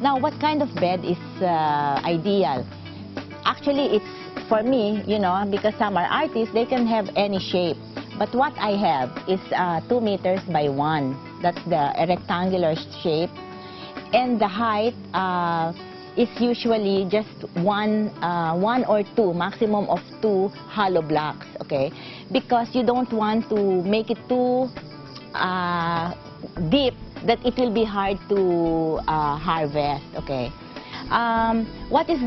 Now, what kind of bed is ideal? Actually, it's for me, you know, because some are artists, they can have any shape. But what I have is 2 meters by 1. That's the rectangular shape. And the height is usually just one or two, maximum of 2 hollow blocks, okay? Because you don't want to make it too deep that it will be hard to harvest, okay? What is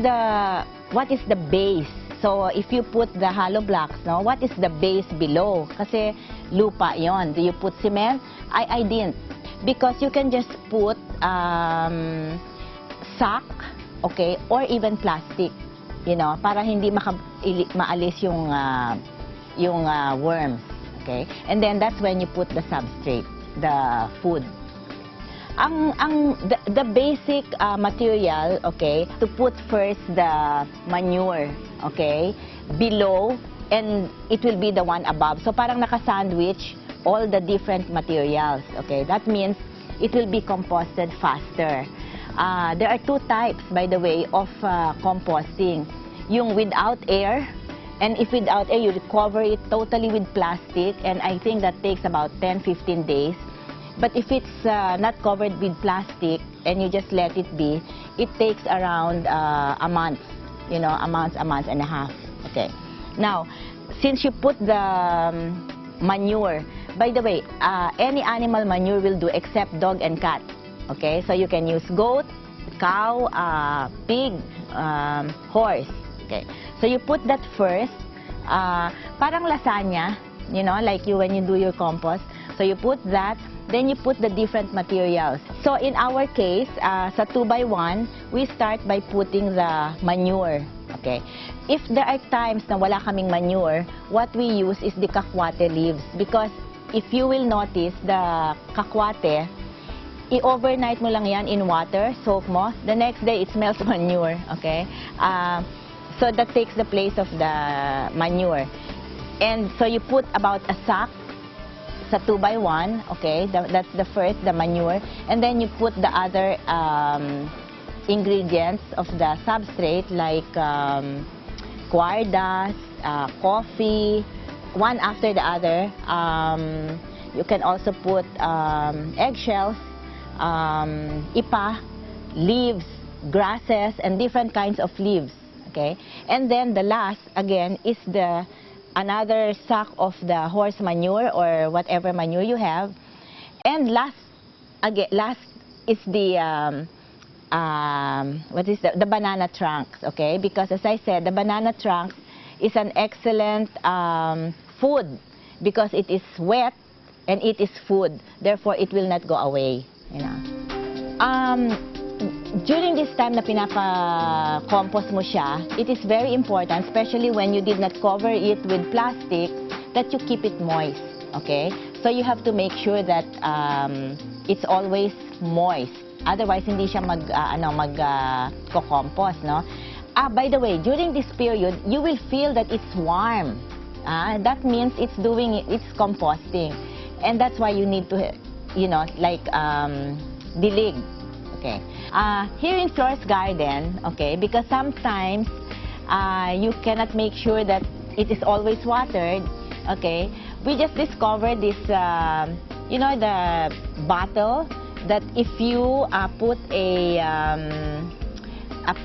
the base? So if you put the hollow blocks, no, what is the base below? Kasi lupa yon. Do you put cement? I didn't. Because you can just put sack, okay, or even plastic, you know, para hindi maalis yung worms, okay? And then that's when you put the substrate, the food. The basic material, okay, to put first the manure, okay, below, and it will be the one above. So parang naka-sandwich all the different materials, okay. That means it will be composted faster. There are 2 types, by the way, of composting. Yung without air, and if without air, you cover it totally with plastic, and I think that takes about 10-15 days. But if it's not covered with plastic and you just let it be, it takes around a month, you know, a month and a half. Okay. Now, since you put the manure, by the way, any animal manure will do except dog and cat. Okay, so you can use goat, cow, pig, horse. Okay, so you put that first, parang lasagna, you know, like when you do your compost. So you put that. Then you put the different materials. So in our case, sa 2x1, we start by putting the manure. Okay. If there are times na wala kaming manure, what we use is the kakwate leaves. Because if you will notice, the kakwate, i-overnight mo lang yan in water, soak mo. The next day, it smells manure. Okay. So that takes the place of the manure. And so you put about a sack sa 2x1, okay, that's the first, the manure, and then you put the other ingredients of the substrate like coir dust, coffee, one after the other. You can also put eggshells, ipa, leaves, grasses, and different kinds of leaves, okay. And then the last, again, is another sack of the horse manure or whatever manure you have. And last is the the banana trunks, okay? Because as I said, the banana trunks is an excellent food because it is wet and it is food. Therefore, it will not go away, you know. During this time na pinapa-compost mo siya, it is very important, especially when you did not cover it with plastic, that you keep it moist, okay? So you have to make sure that it's always moist. Otherwise, hindi siya mag-compost, no? By the way, during this period, you will feel that it's warm. That means it's composting. And that's why you need to, you know, like, dilig. Okay. Here in Flor's Garden, okay, because sometimes you cannot make sure that it is always watered, okay, we just discovered this, you know, the bottle that if you put a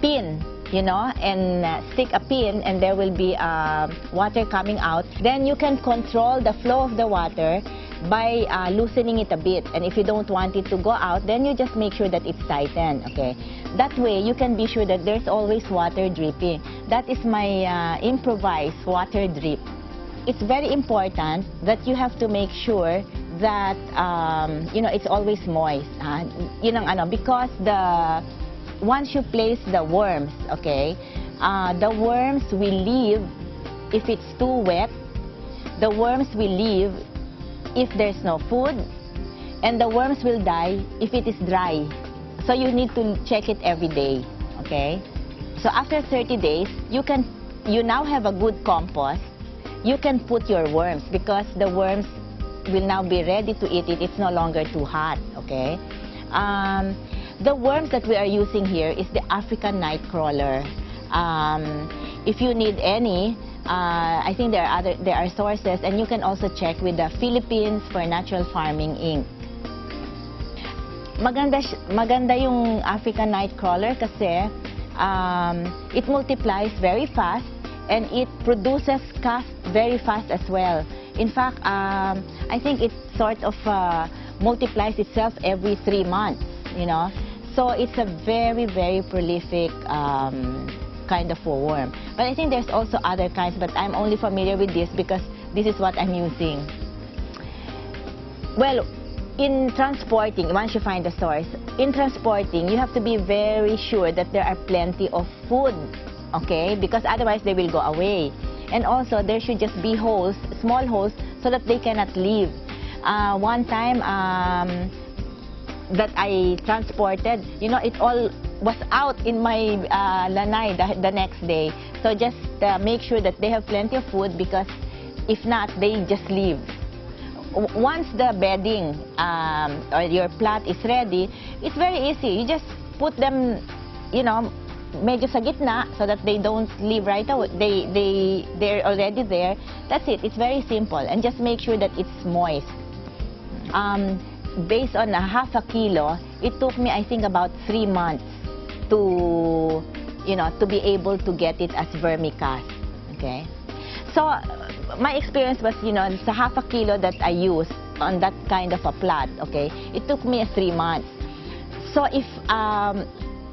pin, you know, and stick a pin and there will be water coming out, then you can control the flow of the water by loosening it a bit. And if you don't want it to go out, then you just make sure that it's tightened, okay? That way, you can be sure that there's always water dripping. That is my improvised water drip. It's very important that you have to make sure that, you know, it's always moist. Yun ang ano, because once you place the worms, okay, the worms will leave if it's too wet. The worms will leave if there's no food, and the worms will die if it is dry. So you need to check it every day, okay? So after 30 days, you now have a good compost. You can put your worms because the worms will now be ready to eat it. It's no longer too hot, okay? The worms that we are using here is the African nightcrawler. If you need any, I think there are sources, and you can also check with the Philippines for Natural Farming Inc. Maganda yung African nightcrawler kasi it multiplies very fast and it produces cast very fast as well. In fact, I think it sort of multiplies itself every 3 months, you know. So it's a very, very prolific kind of a worm. But I think there's also other kinds, but I'm only familiar with this because this is what I'm using. Well, in transporting, once you find the source, in transporting, you have to be very sure that there are plenty of food, okay? Because otherwise they will go away. And also, there should just be holes, small holes, so that they cannot leave. One time that I transported, you know, it all was out in my lanai the next day. So just make sure that they have plenty of food, because if not, they just leave. Once the bedding or your plot is ready, it's very easy. You just put them, you know, medyo sa gitna so that they don't leave right away. They're already there. That's it. It's very simple. And just make sure that it's moist. Based on a half a kilo, it took me, I think, about 3 months to, you know, to be able to get it as vermicast. Okay? So, my experience was, you know, sa half a kilo that I used on that kind of a plot, okay, it took me 3 months. So, if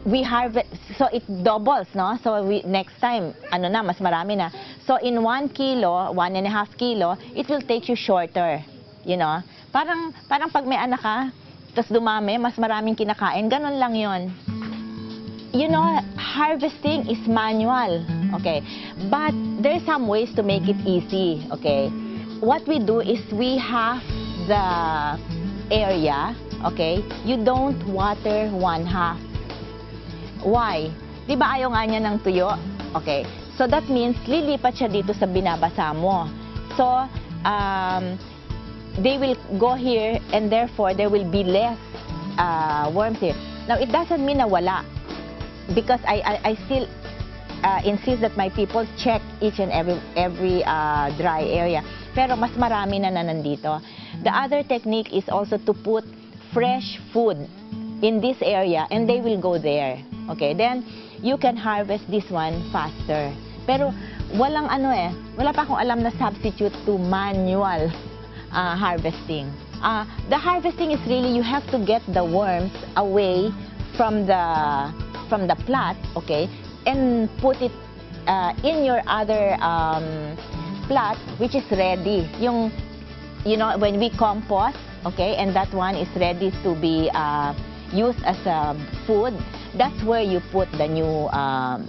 we harvest, so it doubles, no? So, next time, ano na, mas marami na. So, in 1 kilo, 1.5 kilo, it will take you shorter, you know? Parang pag may anak ka, tapos dumami, mas maraming kinakain, ganun lang yon. You know, harvesting is manual, okay? But there's some ways to make it easy, okay? What we do is we half the area, okay? You don't water 1/2. Why? Di ba ayaw nga niya ng tuyo? Okay. So that means lilipat siya dito sa binabasa mo. So, they will go here, and therefore there will be less worms here. Now, it doesn't mean na wala, because I still insist that my people check each and every dry area. Pero mas marami na nandito. The other technique is also to put fresh food in this area, and they will go there. Okay, then you can harvest this one faster. Pero walang wala pa akong alam na substitute to manual harvesting. The harvesting is really, you have to get the worms away from the plot, okay, and put it in your other plot, which is ready. Yung, you know, when we compost, okay, and that one is ready to be used as food, that's where you put the new,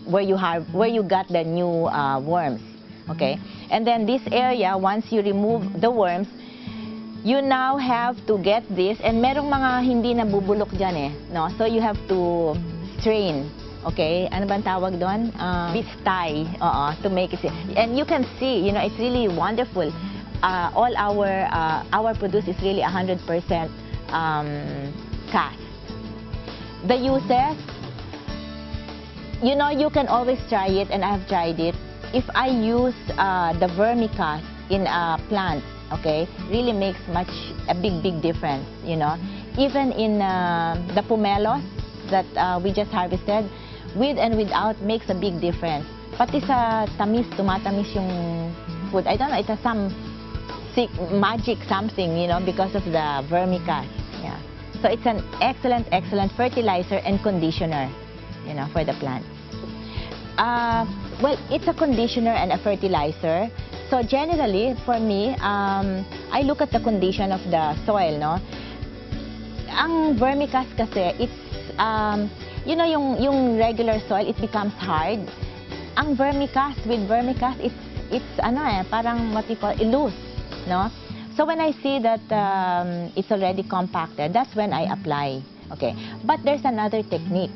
where you got the new worms, okay. And then this area, once you remove the worms, you now have to get this, and merong mga hindi nabubulok dyan no? So you have to strain, okay? Ano bang tawag doon? Bistay, to make it. And you can see, you know, it's really wonderful. All our produce is really 100% cast. The uses, you know, you can always try it, and I have tried it. If I use the vermicast in a plant, okay, really makes a big difference, you know. Even in the pomelos that we just harvested, with and without makes a big difference. Pati sa tamis, tumatamis yung food. I don't know, it has some magic something, you know, because of the vermicast. Yeah. So it's an excellent fertilizer and conditioner, you know, for the plants. Well, it's a conditioner and a fertilizer. So generally, for me, I look at the condition of the soil, no? Ang vermicast kasi, it's, you know, yung regular soil, it becomes hard. Ang vermicast, with vermicast, it's parang what you call, loose, no? So when I see that it's already compacted, that's when I apply, okay? But there's another technique.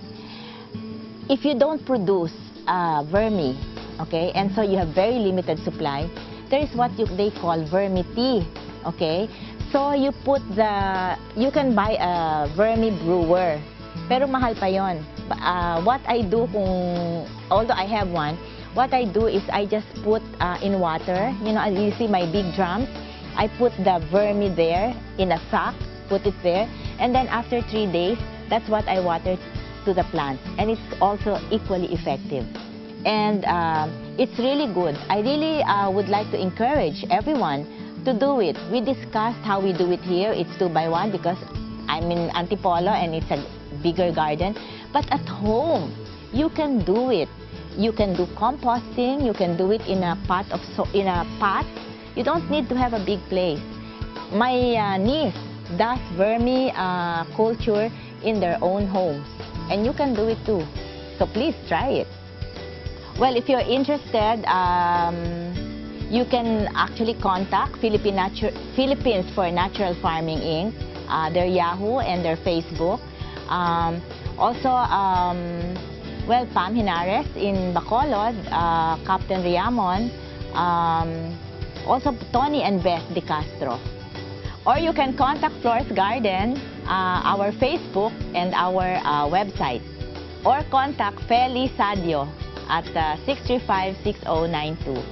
If you don't produce vermi, okay, and so you have very limited supply, there is what they call vermi tea, okay? So you can buy a vermi brewer, Pero mahal pa yon. What I do although I have one, what I do is I just put in water, you know, you see my big drums, I put the vermi there in a sack, put it there, and then after 3 days, that's what I water to the plants, and it's also equally effective. And it's really good. I really would like to encourage everyone to do it. We discussed how we do it here. It's 2x1 because I'm in Antipolo and it's a bigger garden. But at home, you can do it. You can do composting. You can do it in a pot. You don't need to have a big place. My niece does vermi culture in their own homes, and you can do it too. So please try it. Well, if you're interested, you can actually contact Philippines for Natural Farming Inc., their Yahoo and their Facebook. Also, well, Pam Hinares in Bacolod, Captain Riamon, also Tony and Beth De Castro. Or you can contact Flores Garden, our Facebook and our website. Or contact Feli Sadio at 635-6092.